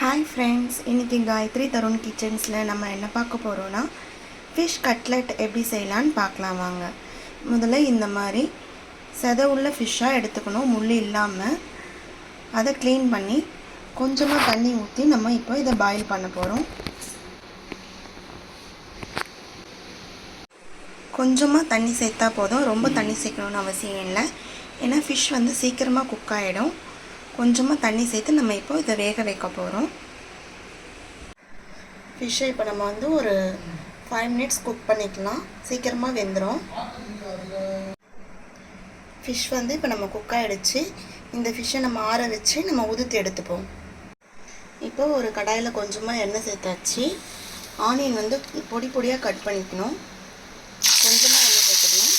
Hi friends, இன்றைக்கி காயத்ரி தருண் கிச்சன்ஸில் நம்ம என்ன பார்க்க போகிறோன்னா ஃபிஷ் கட்லெட் எப்படி செய்யலான்னு பார்க்கலாம் வாங்க. முதல்ல இந்த மாதிரி செதை உள்ள ஃபிஷ்ஷாக எடுத்துக்கணும், முள் இல்லாமல். அதை க்ளீன் பண்ணி கொஞ்சமாக தண்ணி ஊற்றி நம்ம இப்போ இதை பாயில் பண்ண போகிறோம். கொஞ்சமாக தண்ணி சேர்த்தா போதும், ரொம்ப தண்ணி சேர்க்கணுன்னு அவசியம் இல்லை. ஏன்னா ஃபிஷ் வந்து சீக்கிரமாக குக் ஆகிடும். கொஞ்சமாக தண்ணி சேர்த்து நம்ம இப்போ இதை வேக வைக்க போகிறோம். ஃபிஷ்ஷை இப்போ நம்ம வந்து ஒரு 5 மினிட்ஸ் குக் பண்ணிக்கலாம், சீக்கிரமாக வெந்துடும். ஃபிஷ் வந்து இப்போ நம்ம குக் ஆகிடுச்சு. இந்த ஃபிஷ்ஷை நம்ம ஆற வச்சு நம்ம உதுத்து எடுத்துப்போம். இப்போ ஒரு கடாயில் கொஞ்சமாக எண்ணெய் சேர்த்தாச்சு. ஆனியன் வந்து பொடி பொடியாக கட் பண்ணிக்கணும். கொஞ்சமாக எண்ணெய் சேர்த்துக்கணும்.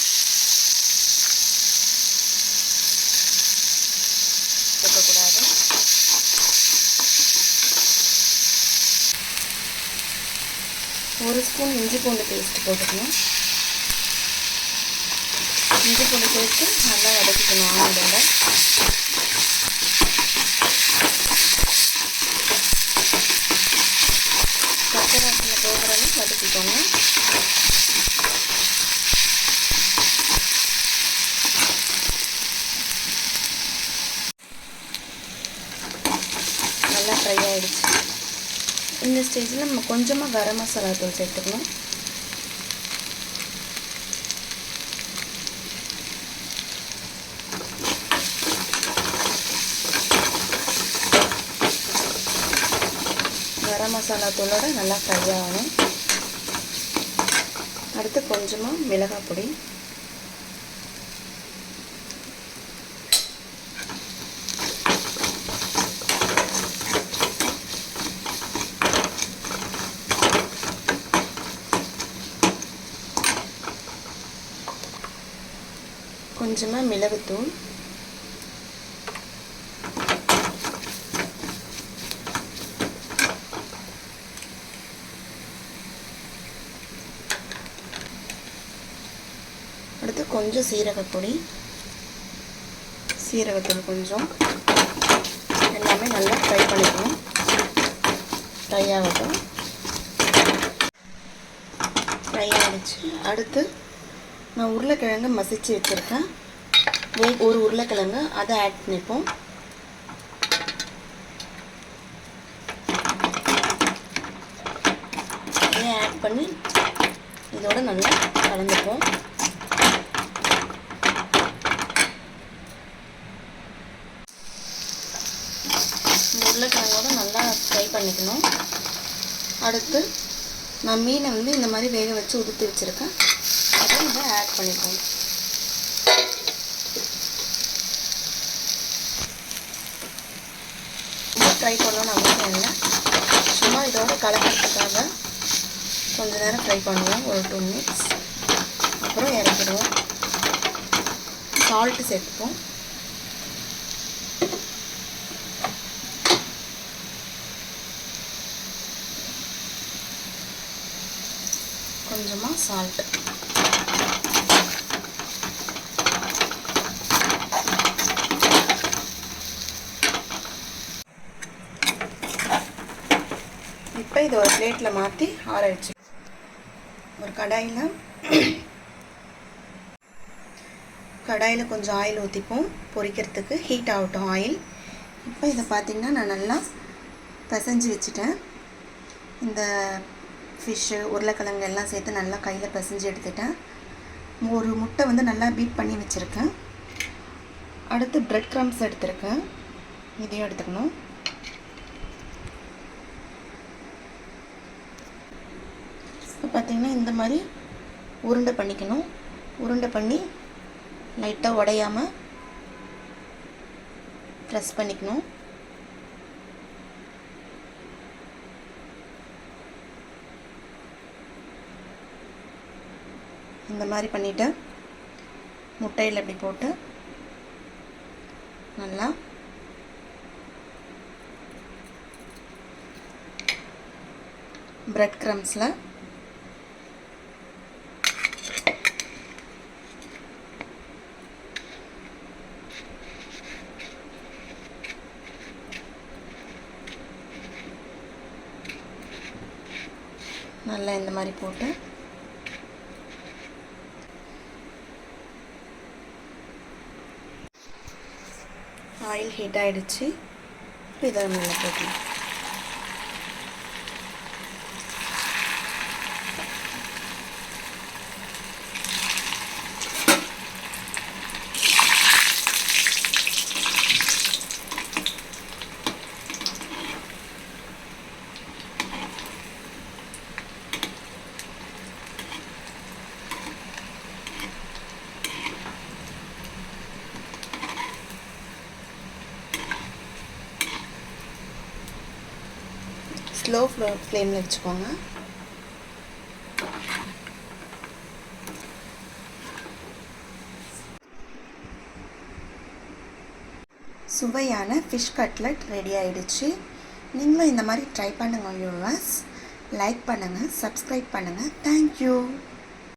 சேர்க்கக்கூடாது. ஒரு ஸ்பூன் இஞ்சி பூண்டு பேஸ்ட் போட்டுக்கணும். இஞ்சி பூண்டு பேஸ்ட்டு நல்லா வதக்கிக்கணும் ஆனியனோட. பச்சை வாசனை போகிற அளவுக்கு வதக்கிக்கோங்க. நல்லா ஃப்ரை ஆகிடுச்சு. இந்த ஸ்டேஜில் நம்ம கொஞ்சமாக கரம் மசாலா தூள் சேர்த்துக்கணும். கரம் மசாலா தூளோட நல்லா ஃப்ரை ஆகணும். அடுத்து கொஞ்சமாக மிளகாய் பொடி, கொஞ்சமாக மிளகுத்தூள், அடுத்து கொஞ்சம் சீரகப்பொடி, சீரகத்தூள் கொஞ்சம், எல்லாமே நல்லா ஃப்ரை பண்ணிக்கணும். ஃப்ரை ஆகட்டும். ஃப்ரை ஆகிடுச்சு. அடுத்து நான் உருளைக்கிழங்கு மசிச்சு வச்சுருக்கேன். ஒரு உருளைக்கிழங்கு அதை ஆட் பண்ணிப்போம். இதை ஆட் பண்ணி இதோட நல்லா கலந்துப்போம். இந்த உருளைக்கிழங்கோட நல்லா ஃப்ரை பண்ணிக்கணும். அடுத்து நான் மீனை வந்து இந்த மாதிரி வேக வச்சு உதுத்து வச்சுருக்கேன். அதை இதை ஆட் பண்ணிப்போம். ஃப்ரை பண்ணணும்னு அவசியம் இல்லை, சும்மா இதோட கலக்கிறதுக்காக கொஞ்சம் நேரம் ஃப்ரை பண்ணுவோம், ஒரு 2 மினிட்ஸ். அப்புறம் இறக்கிடுவோம். சால்ட்டு சேர்த்துப்போம். கொஞ்சமாக சால்ட்டு. இப்போ இது ஒரு பிளேட்டில் மாற்றி ஆற வச்சு ஒரு கடாயில் கொஞ்சம் ஆயில் ஊற்றிப்போம். பொரிக்கிறதுக்கு ஹீட் ஆகட்டும் ஆயில். இப்போ இதை பார்த்திங்கன்னா நான் நல்லா பிசைஞ்சு வச்சுட்டேன். இந்த ஃபிஷ்ஷு உருளைக்கிழங்கு எல்லாம் சேர்த்து நல்லா கையில் பிசைஞ்சு எடுத்துட்டேன். ஒரு முட்டை வந்து நல்லா பீட் பண்ணி வச்சுருக்கேன். அடுத்து பிரெட் க்ரம்ஸ் எடுத்துருக்கேன், இதையும் எடுத்துக்கணும். இப்போ பார்த்திங்கன்னா இந்த மாதிரி உருண்டை பண்ணிக்கணும். உருண்டை பண்ணி லைட்டாக உடையாமல் ப்ரெஸ் பண்ணிக்கணும். இந்த மாதிரி பண்ணிவிட்டு முட்டையில் இப்படி போட்டு நல்லா பிரெட் க்ரம்ஸில் நல்லா இந்த மாதிரி போட்டு ஆயில் ஹீட் ஆகிடுச்சு. இதை மேலே போட்டுக்கலாம். ஸ்லோ ஃப்ளேமில் வச்சுக்கோங்க. சுவையான ஃபிஷ் கட்லட் ரெடி ஆகிடுச்சு. நீங்களும் இந்த மாதிரி ட்ரை பண்ணுங்கள் வியூவர்ஸ். லைக் பண்ணுங்கள், சப்ஸ்கிரைப் பண்ணுங்கள். தேங்க்யூ.